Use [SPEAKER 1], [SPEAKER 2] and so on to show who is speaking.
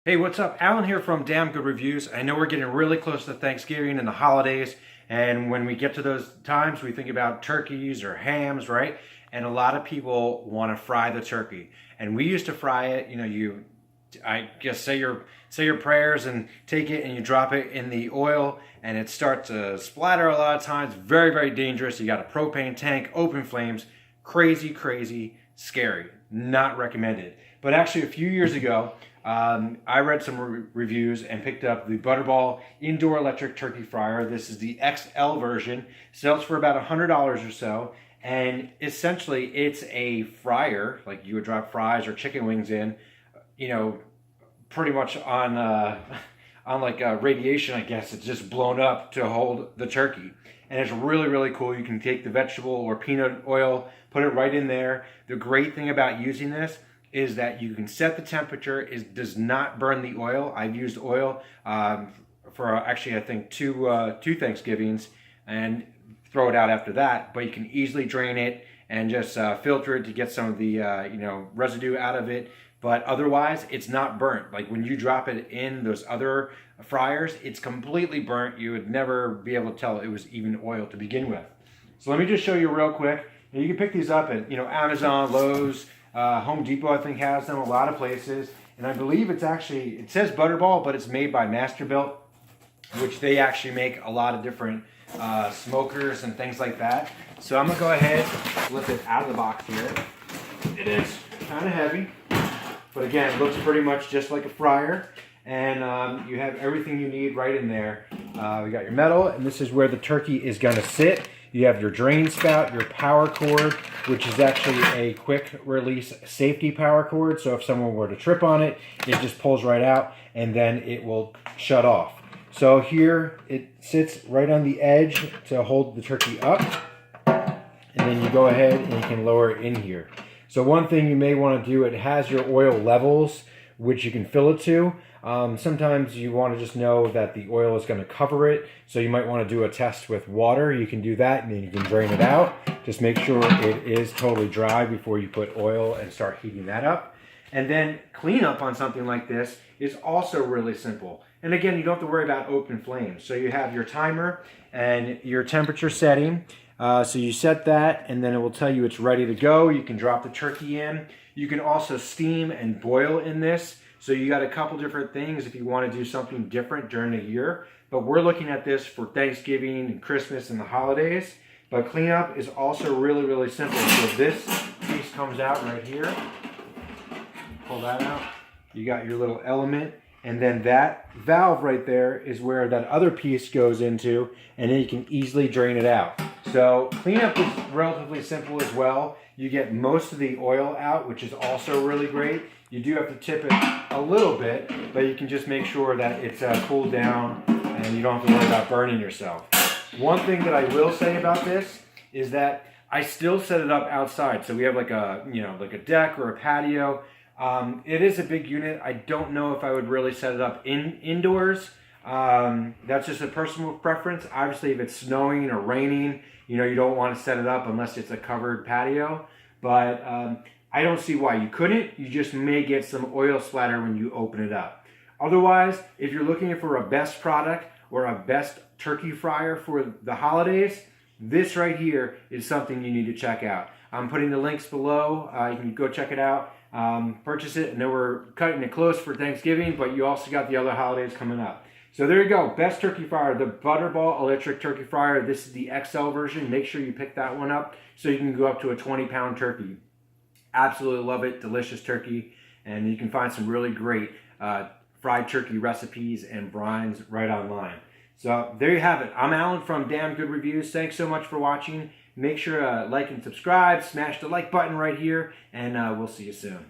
[SPEAKER 1] Hey, what's up? Alan here from Damn Good Reviews. I know we're getting really close to Thanksgiving and the holidays, and when we get to those times, we think about turkeys or hams, right? And a lot of people want to fry the turkey, and we used to fry it. I guess say your prayers and take it and you drop it in the oil, and it starts to splatter a lot of times. Very, very dangerous. You got a propane tank, open flames, crazy, crazy, scary. Not recommended. But actually, a few years ago, I read some reviews and picked up the Butterball indoor electric turkey fryer. This is the XL version. Sells for about $100 or so. And essentially, it's a fryer, like you would drop fries or chicken wings in, pretty much on like radiation, I guess. It's just blown up to hold the turkey. And it's really, really cool. You can take the vegetable or peanut oil, put it right in there. The great thing about using this is that you can set the temperature. It does not burn the oil. I've used oil for actually I think two Thanksgivings and throw it out after that. But you can easily drain it and just filter it to get some of the residue out of it. But otherwise, it's not burnt. Like when you drop it in those other fryers, it's completely burnt. You would never be able to tell it was even oil to begin with. So let me just show you real quick. You can pick these up at Amazon, Lowe's, Home Depot, I think, has them, a lot of places. And I believe it says Butterball, but it's made by Masterbuilt, which they actually make a lot of different smokers and things like that. So I'm going to go ahead and lift it out of the box here. It is kind of heavy, but again, it looks pretty much just like a fryer. And you have everything you need right in there. We got your metal, and this is where the turkey is going to sit. You have your drain spout, your power cord, which is actually a quick release safety power cord. So if someone were to trip on it, it just pulls right out and then it will shut off. So here it sits right on the edge to hold the turkey up. And then you go ahead and you can lower it in here. So one thing you may want to do, it has your oil levels, which you can fill it to. Sometimes you want to just know that the oil is going to cover it, so you might want to do a test with water. You can do that, and then you can drain it out. Just make sure it is totally dry before you put oil and start heating that up. And then cleanup on something like this is also really simple. And again, you don't have to worry about open flames. So you have your timer and your temperature setting. So you set that, and then it will tell you it's ready to go. You can drop the turkey in. You can also steam and boil in this. So you got a couple different things if you want to do something different during the year. But we're looking at this for Thanksgiving and Christmas and the holidays. But cleanup is also really, really simple. So this piece comes out right here. Pull that out. You got your little element. And then that valve right there is where that other piece goes into. And then you can easily drain it out. So cleanup is relatively simple as well. You get most of the oil out, which is also really great. You do have to tip it a little bit, but you can just make sure that it's cooled down and you don't have to worry about burning yourself. One thing that I will say about this is that I still set it up outside. So we have like a deck or a patio. It is a big unit. I don't know if I would really set it up indoors. That's just a personal preference. Obviously, if it's snowing or raining, you don't want to set it up unless it's a covered patio. But I don't see why you couldn't. You just may get some oil splatter when you open it up. Otherwise, if you're looking for a best product or a best turkey fryer for the holidays, this right here is something you need to check out. I'm putting the links below. You can go check it out. Purchase it. I know we're cutting it close for Thanksgiving, but you also got the other holidays coming up. So there you go. Best turkey fryer, the Butterball electric turkey fryer. This is the XL version. Make sure you pick that one up so you can go up to a 20-pound turkey. Absolutely love it. Delicious turkey. And you can find some really great fried turkey recipes and brines right online. So there you have it. I'm Alan from Damn Good Reviews. Thanks so much for watching. Make sure to like and subscribe. Smash the like button right here. And we'll see you soon.